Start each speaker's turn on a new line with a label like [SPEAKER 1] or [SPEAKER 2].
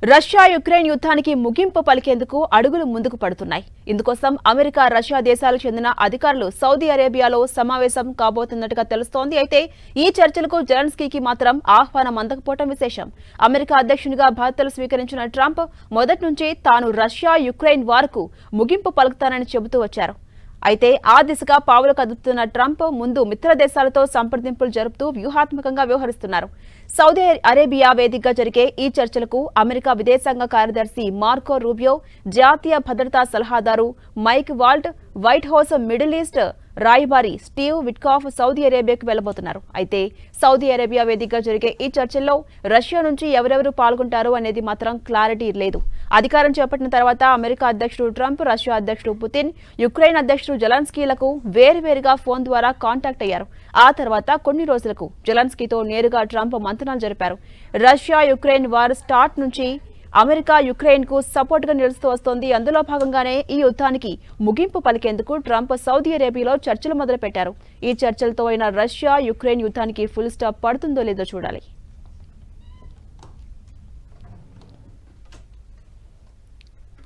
[SPEAKER 1] Russia Ukraine యుద్ధానికి ముగింపు పలికేందుకు అడుగులు ముందుకు పడుతున్నాయి. ఇందుకోసం అమెరికా, రష్యా దేశాలకు చెందిన అధికారులు సౌదీ అరేబియాలో సమావేశం కాబోతున్నట్టుగా తెలుస్తోంది. అయితే ఈ చర్చలకు జెలెన్స్కీకి మాత్రం ఆహ్వానం అందకపోవడం విశేషం. అమెరికా అధ్యక్షునిగా బాధ్యతలు స్వీకరించిన ట్రంప్ మొదటి నుంచి తాను రష్యా యుక్రెయిన్ వార్కు ముగింపు పలుకుతానని చెబుతూ వచ్చారు. అయితే ఆ దిశగా పావులు కదుపుతున్న ట్రంప్ ముందు మిత్ర దేశాలతో సంప్రదింపులు జరుపుతూ వ్యూహాత్మకంగా వ్యవహరిస్తున్నారు. సౌదీ అరేబియా వేదికగా జరిగే ఈ చర్చలకు అమెరికా విదేశాంగ కార్యదర్శి మార్కో రూబియో, జాతీయ భద్రతా సలహాదారు Mike Waltz, White House Middle East రాయబారి స్టీవ్ విట్కాఫ్ సౌదీ అరేబియాకు వెళ్లబోతున్నారు. అయితే సౌదీ అరేబియా వేదికగా జరిగే ఈ చర్చల్లో రష్యా నుంచి ఎవరెవరు పాల్గొంటారు అనేది మాత్రం క్లారిటీ లేదు. అధికారం చేపట్టిన తర్వాత అమెరికా అధ్యక్షుడు ట్రంప్, రష్యా అధ్యక్షుడు పుతిన్, యుక్రెయిన్ అధ్యక్షుడు జెలెన్స్కీలకు వేరువేరుగా ఫోన్ ద్వారా కాంటాక్ట్ అయ్యారు. ఆ తర్వాత కొన్ని రోజులకు జెలెన్స్కీతో నేరుగా ట్రంప్ మంతనాలు జరిపారు. రష్యా యుక్రెయిన్ వార్ స్టార్ట్ నుంచి అమెరికా యుక్రెయిన్ కు సపోర్ట్ గా నిలుస్తూ వస్తోంది. అందులో భాగంగానే ఈ యుద్ధానికి ముగింపు పలికేందుకు ట్రంప్ సౌదీ అరేబియాలో చర్చలు మొదలుపెట్టారు. ఈ చర్చలతో అయినా రష్యా యుక్రెయిన్ యుద్ధానికి ఫుల్ స్టాప్ పడుతుందో లేదో చూడాలి.